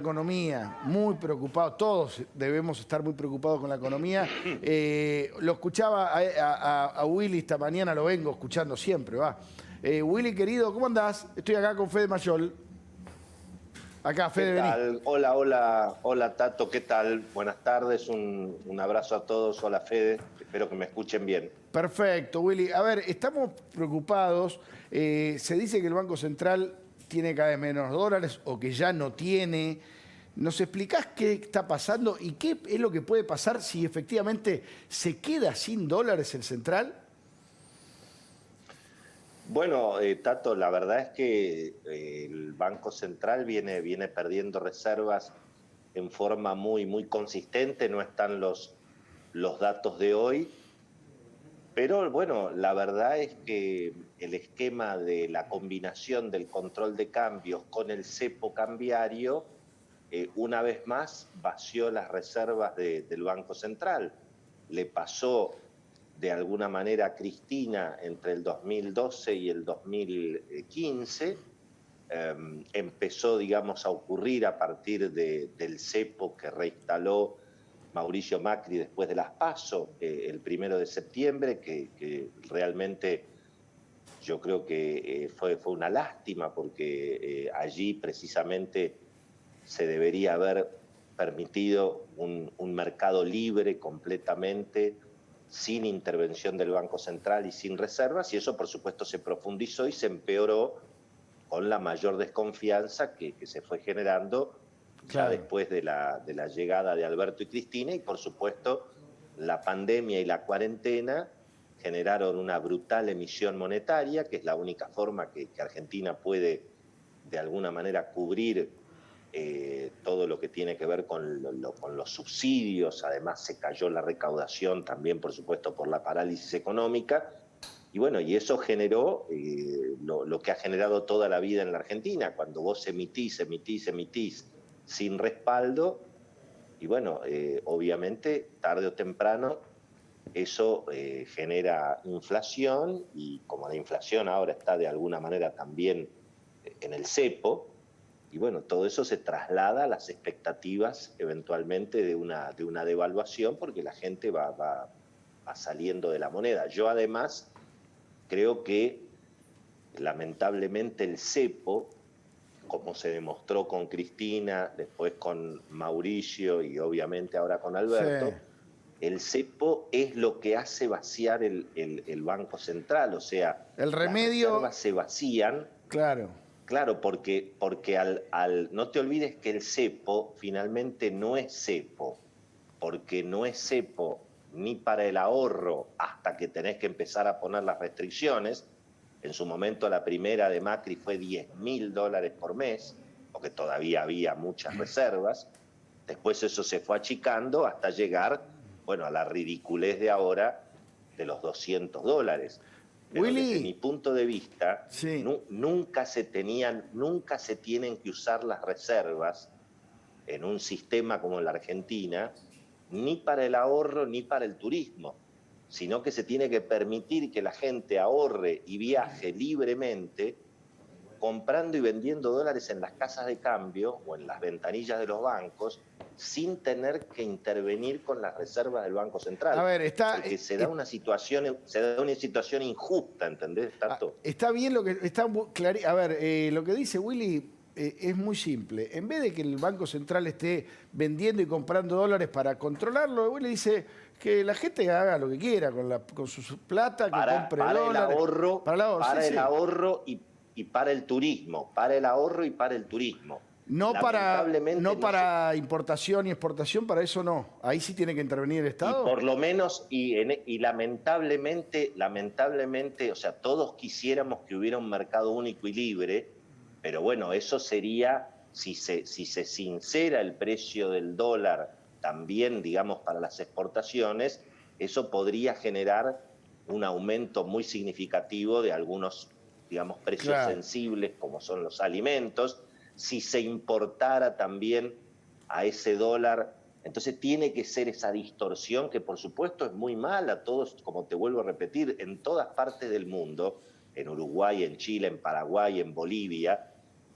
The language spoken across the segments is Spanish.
Economía, muy preocupados, todos debemos estar muy preocupados con la economía. Lo escuchaba a Willy esta mañana, lo vengo escuchando siempre, va. Willy, querido, ¿cómo andás? Estoy acá con Fede Mayol. Acá, ¿Qué Fede, vení. tal? Hola, hola, hola Tato, ¿qué tal? Buenas tardes, un abrazo a todos. Hola Fede, espero que me escuchen bien. Perfecto, Willy. A ver, estamos preocupados. Se dice que el Banco Central tiene cada vez menos dólares o que ya no tiene. ¿Nos explicás qué está pasando y qué es lo que puede pasar si efectivamente se queda sin dólares el central? Bueno, Tato, la verdad es que el Banco Central viene perdiendo reservas en forma muy consistente. No están los datos de hoy, pero bueno, la verdad es que el esquema de la combinación del control de cambios con el cepo cambiario, una vez más vació las reservas del Banco Central. Le pasó de alguna manera a Cristina entre el 2012 y el 2015. Empezó, digamos, a ocurrir a partir del cepo que reinstaló Mauricio Macri después de las PASO, el 1 de septiembre, que realmente yo creo que fue una lástima porque allí precisamente se debería haber permitido un mercado libre completamente, sin intervención del Banco Central y sin reservas, y eso por supuesto se profundizó y se empeoró con la mayor desconfianza que se fue generando ya Claro. después de la llegada de Alberto y Cristina, y por supuesto la pandemia y la cuarentena generaron una brutal emisión monetaria, que es la única forma que Argentina puede de alguna manera cubrir todo lo que tiene que ver con los subsidios. Además se cayó la recaudación también, por supuesto, por la parálisis económica. Y bueno, y eso generó lo que ha generado toda la vida en la Argentina, cuando vos emitís sin respaldo, y bueno, obviamente tarde o temprano eso genera inflación, y como la inflación ahora está de alguna manera también en el cepo, y bueno, todo eso se traslada a las expectativas eventualmente de una devaluación, porque la gente va saliendo de la moneda. Yo además creo que lamentablemente el cepo, como se demostró con Cristina, después con Mauricio y obviamente ahora con Sí. Alberto, el cepo es lo que hace vaciar el Banco Central. O sea, El las remedio, reservas se vacían. claro. Claro, porque no te olvides que el cepo finalmente no es cepo, porque no es cepo ni para el ahorro hasta que tenés que empezar a poner las restricciones. En su momento la primera de Macri fue $10.000 por mes, porque todavía había muchas reservas. Después eso se fue achicando hasta llegar, bueno, a la ridiculez de ahora de los $200. Pero desde mi Willy, punto de vista, sí. nunca se tienen que usar las reservas en un sistema como la Argentina, ni para el ahorro ni para el turismo, sino que se tiene que permitir que la gente ahorre y viaje libremente, comprando y vendiendo dólares en las casas de cambio o en las ventanillas de los bancos, sin tener que intervenir con las reservas del Banco A Central, ver, porque se da una situación injusta, ¿entendés, Tato? está bien lo que está a ver, lo que dice Willy es muy simple. En vez de que el Banco Central esté vendiendo y comprando dólares para controlarlo, Willy dice que la gente haga lo que quiera con su plata, que compre Para el dólares. ahorro, Para el ahorro, sí, para el sí. ahorro y para el turismo, para el ahorro y para el turismo. No Lamentablemente no se, para importación y exportación, para eso no. Ahí sí tiene que intervenir el y Estado. por lo menos, y lamentablemente, o sea, todos quisiéramos que hubiera un mercado único y libre, pero bueno, eso sería, si se sincera el precio del dólar también, digamos, para las exportaciones, eso podría generar un aumento muy significativo de algunos, digamos, precios Claro. sensibles, como son los alimentos. Si se importara también a ese dólar, entonces tiene que ser esa distorsión, que por supuesto es muy mala. Todos, como te vuelvo a repetir, en todas partes del mundo, en Uruguay, en Chile, en Paraguay, en Bolivia,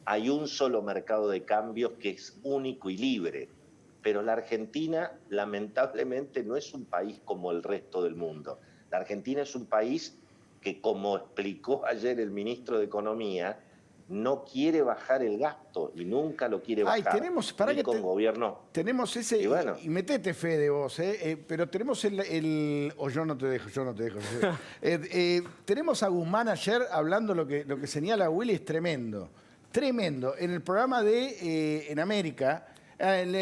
hay un solo mercado de cambios que es único y libre. Pero la Argentina, lamentablemente, no es un país como el resto del mundo. La Argentina es un país que, como explicó ayer el ministro de Economía, no quiere bajar el gasto y nunca lo quiere Ay, bajar. tenemos, para Ni que con gobierno. tenemos ese, Y bueno, y metete fe de vos, pero tenemos o yo no te dejo, yo no te dejo. Tenemos a Guzmán ayer hablando lo que señala Willy es tremendo, tremendo. En el programa en América, en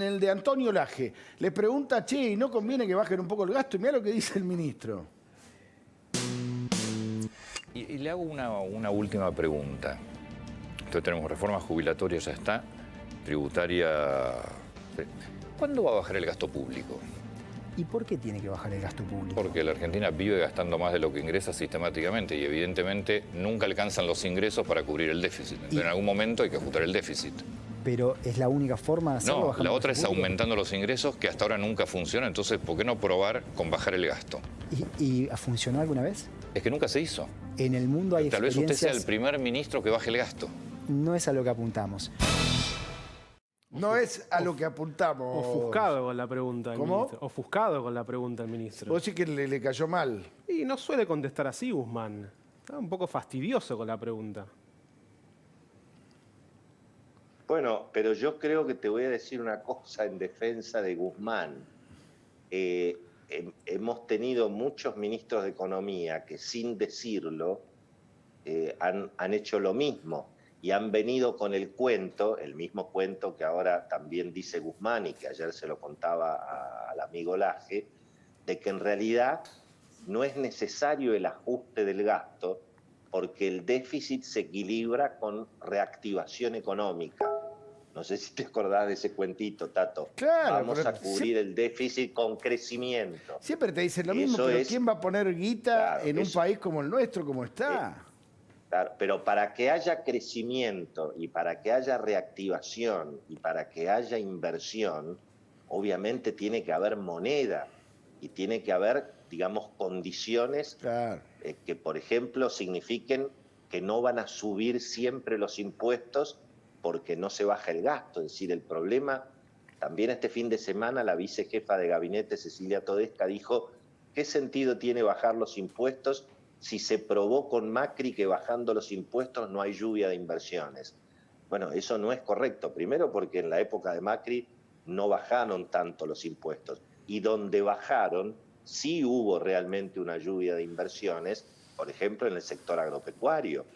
el de Antonio Laje, le pregunta, che, ¿y no conviene que bajen un poco el gasto? Y mira lo que dice el ministro. Y le hago una última pregunta. Entonces tenemos reforma jubilatoria, ya está, tributaria. ¿Cuándo va a bajar el gasto público? ¿Y por qué tiene que bajar el gasto público? Porque la Argentina vive gastando más de lo que ingresa sistemáticamente y evidentemente nunca alcanzan los ingresos para cubrir el déficit. Entonces, en algún momento hay que ajustar el déficit. Pero es la única forma de hacerlo. No, bajando la el otra gasto es público. aumentando los ingresos, que hasta ahora nunca funciona. Entonces, ¿por qué no probar con bajar el gasto? ¿Y funcionó alguna vez? Es que nunca se hizo. En el mundo hay Tal vez usted sea el experiencias. primer ministro que baje el gasto. No es a lo que apuntamos. No es a lo que apuntamos. Ofuscado con la pregunta del ¿Cómo? ministro. Ofuscado con la pregunta del ministro. Vos sí que le cayó mal. Y no suele contestar así, Guzmán. Está un poco fastidioso con la pregunta. bueno, pero yo creo que te voy a decir una cosa en defensa de Guzmán. Hemos tenido muchos ministros de Economía que sin decirlo han hecho lo mismo y han venido con el cuento, el mismo cuento que ahora también dice Guzmán y que ayer se lo contaba al amigo Laje, de que en realidad no es necesario el ajuste del gasto porque el déficit se equilibra con reactivación económica. No sé si te acordás de ese cuentito, Tato. Claro, Vamos pero a cubrir el déficit con crecimiento. Siempre te dicen lo mismo, Eso pero es- ¿quién va a poner guita Claro, en un eso- país como el nuestro, como está? Claro, pero para que haya crecimiento y para que haya reactivación y para que haya inversión, obviamente tiene que haber moneda y tiene que haber, digamos, condiciones Claro. que, por ejemplo, signifiquen que no van a subir siempre los impuestos porque no se baja el gasto. Es decir, el problema, también este fin de semana la vicejefa de gabinete, Cecilia Todesca, dijo, ¿qué sentido tiene bajar los impuestos si se probó con Macri que bajando los impuestos no hay lluvia de inversiones? Bueno, eso no es correcto. Primero porque en la época de Macri no bajaron tanto los impuestos. Y donde bajaron, sí hubo realmente una lluvia de inversiones, por ejemplo, en el sector agropecuario.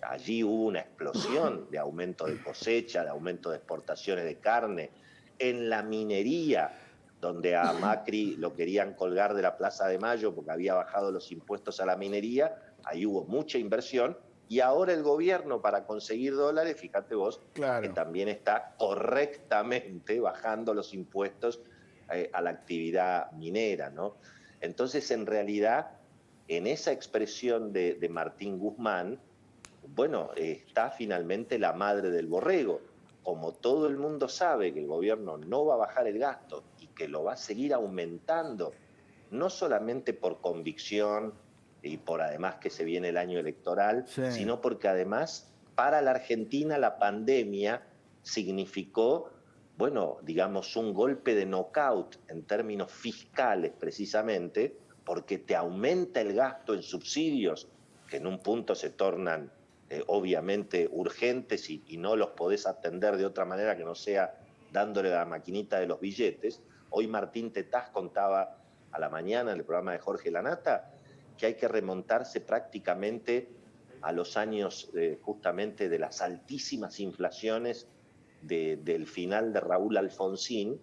Allí hubo una explosión de aumento de cosecha, de aumento de exportaciones de carne. En la minería, donde a Macri lo querían colgar de la Plaza de Mayo porque había bajado los impuestos a la minería, ahí hubo mucha inversión. Y ahora el gobierno, para conseguir dólares, fíjate vos, Claro. que también está correctamente bajando los impuestos a la actividad minera, ¿no? Entonces, en realidad, en esa expresión de Martín Guzmán, bueno, está finalmente la madre del borrego. Como todo el mundo sabe que el gobierno no va a bajar el gasto y que lo va a seguir aumentando, no solamente por convicción y por además que se viene el año electoral, Sí. sino porque además para la Argentina la pandemia significó, bueno, digamos, un golpe de knockout en términos fiscales precisamente, porque te aumenta el gasto en subsidios, que en un punto se tornan obviamente urgentes y no los podés atender de otra manera que no sea dándole la maquinita de los billetes. Hoy Martín Tetaz contaba a la mañana en el programa de Jorge Lanata que hay que remontarse prácticamente a los años justamente de las altísimas inflaciones del final de Raúl Alfonsín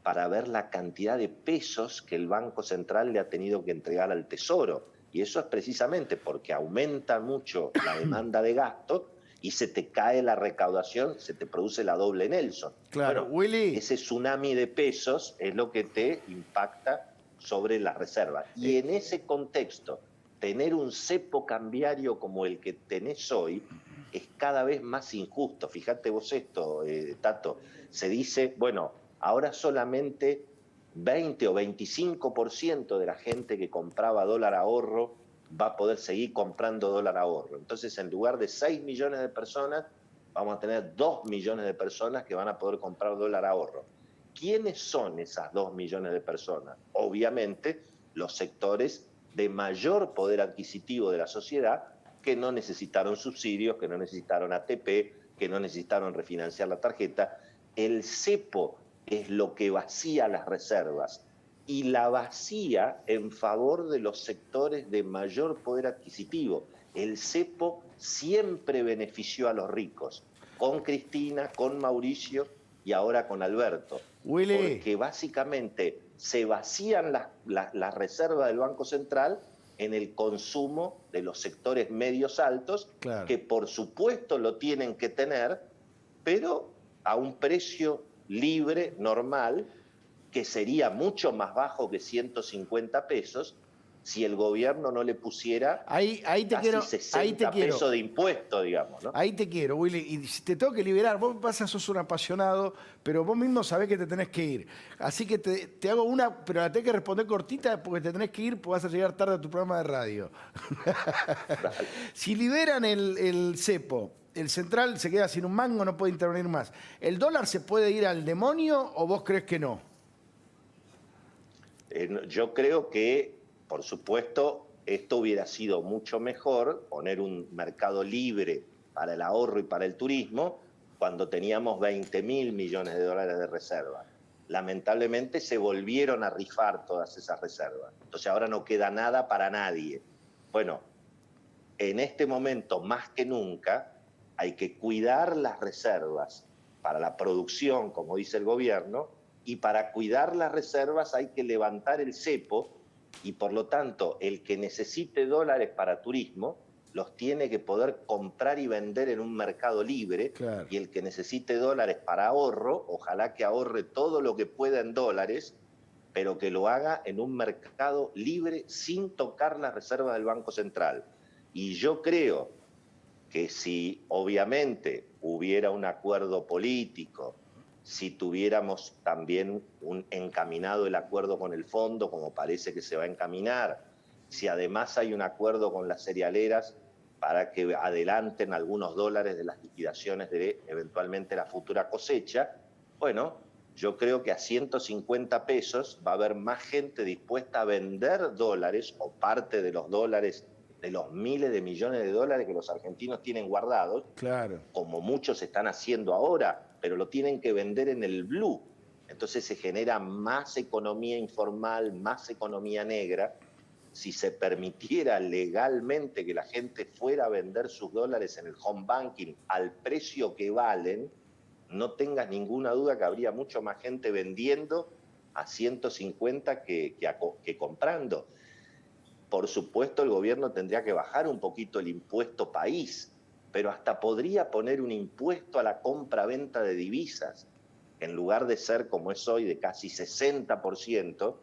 para ver la cantidad de pesos que el Banco Central le ha tenido que entregar al Tesoro. Y eso es precisamente porque aumenta mucho la demanda de gasto y se te cae la recaudación, se te produce la doble Nelson. Claro, Bueno, Willy. ese tsunami de pesos es lo que te impacta sobre las reservas. Y en ese contexto, tener un cepo cambiario como el que tenés hoy es cada vez más injusto. Fíjate vos esto, Tato. Se dice, bueno, ahora solamente 20 o 25% de la gente que compraba dólar ahorro va a poder seguir comprando dólar ahorro. Entonces, en lugar de 6 millones de personas, vamos a tener 2 millones de personas que van a poder comprar dólar ahorro. ¿Quiénes son esas 2 millones de personas? Obviamente, los sectores de mayor poder adquisitivo de la sociedad que no necesitaron subsidios, que no necesitaron ATP, que no necesitaron refinanciar la tarjeta. El cepo es lo que vacía las reservas y la vacía en favor de los sectores de mayor poder adquisitivo. El cepo siempre benefició a los ricos, con Cristina, con Mauricio y ahora con Alberto. Willy. Porque básicamente se vacían las reservas del Banco Central en el consumo de los sectores medios altos, Claro. que por supuesto lo tienen que tener, pero a un precio libre, normal, que sería mucho más bajo que 150 pesos si el gobierno no le pusiera Ahí te casi quiero, 60 pesos de impuesto, digamos, ¿no? Ahí te quiero, Willy. Y si te tengo que liberar, vos pasa, sos un apasionado, pero vos mismo sabés que te tenés que ir. Así que te hago una, pero la tenés que responder cortita porque te tenés que ir porque vas a llegar tarde a tu programa de radio. Si liberan el cepo, el central se queda sin un mango, no puede intervenir más. ¿El dólar se puede ir al demonio o vos crees que no? Yo creo que, por supuesto, esto hubiera sido mucho mejor, poner un mercado libre para el ahorro y para el turismo, cuando teníamos 20.000 millones de dólares de reserva. Lamentablemente se volvieron a rifar todas esas reservas. Entonces ahora no queda nada para nadie. Bueno, en este momento, más que nunca, hay que cuidar las reservas para la producción, como dice el gobierno, y para cuidar las reservas hay que levantar el cepo, y por lo tanto el que necesite dólares para turismo los tiene que poder comprar y vender en un mercado libre. Claro. Y el que necesite dólares para ahorro, ojalá que ahorre todo lo que pueda en dólares, pero que lo haga en un mercado libre sin tocar la reserva del Banco Central. Y yo creo que si obviamente hubiera un acuerdo político, si tuviéramos también un encaminado el acuerdo con el fondo, como parece que se va a encaminar, si además hay un acuerdo con las cerealeras para que adelanten algunos dólares de las liquidaciones de eventualmente la futura cosecha, bueno, yo creo que a 150 pesos va a haber más gente dispuesta a vender dólares o parte de los dólares, de los miles de millones de dólares que los argentinos tienen guardados, Claro. como muchos están haciendo ahora, pero lo tienen que vender en el blue. Entonces se genera más economía informal, más economía negra. Si se permitiera legalmente que la gente fuera a vender sus dólares en el home banking al precio que valen, no tengas ninguna duda que habría mucho más gente vendiendo a 150 que comprando. Por supuesto, el gobierno tendría que bajar un poquito el impuesto país, pero hasta podría poner un impuesto a la compra-venta de divisas. En lugar de ser, como es hoy, de casi 60%,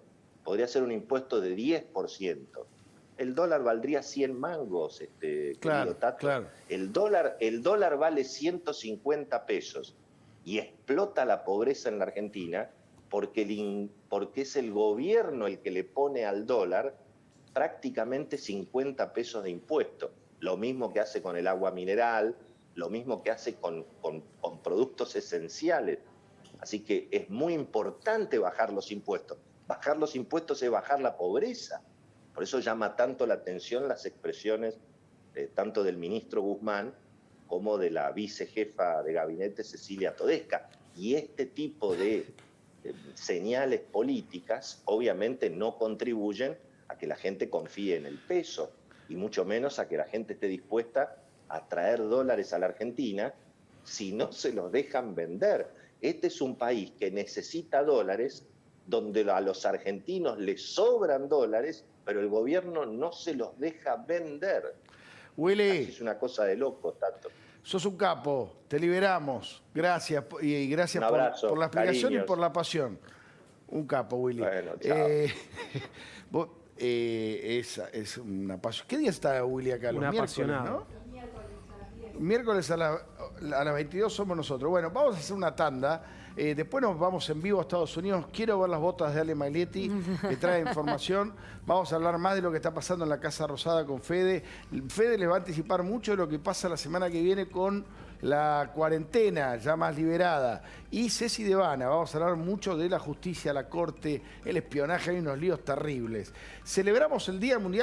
podría ser un impuesto de 10%. El dólar valdría 100 mangos, Claro, querido Tato. claro. El dólar vale 150 pesos y explota la pobreza en la Argentina porque es el gobierno el que le pone al dólar prácticamente 50 pesos de impuesto. Lo mismo que hace con el agua mineral, lo mismo que hace con productos esenciales. Así que es muy importante bajar los impuestos. Bajar los impuestos es bajar la pobreza. Por eso llama tanto la atención las expresiones tanto del ministro Guzmán como de la vicejefa de gabinete Cecilia Todesca. Y este tipo de señales políticas obviamente no contribuyen a que la gente confíe en el peso y mucho menos a que la gente esté dispuesta a traer dólares a la Argentina si no se los dejan vender. Este es un país que necesita dólares, donde a los argentinos les sobran dólares, pero el gobierno no se los deja vender. Willy, Es una cosa de loco, Tato. sos un capo, te liberamos. Gracias y gracias Un abrazo, por la explicación cariños. y por la pasión. Un capo, Willy. Bueno, chao. Es una pasión. ¿Qué día está Willy acá? Los Un miércoles, apasionado. ¿no? Miércoles a las 22 somos nosotros. Bueno, vamos a hacer una tanda. Después nos vamos en vivo a Estados Unidos. Quiero ver las botas de Ale Maglietti, que trae información. Vamos a hablar más de lo que está pasando en la Casa Rosada con Fede. Fede les va a anticipar mucho de lo que pasa la semana que viene con la cuarentena ya más liberada y Ceci Devana, vamos a hablar mucho de la justicia, la corte, el espionaje, hay unos líos terribles. Celebramos el Día Mundial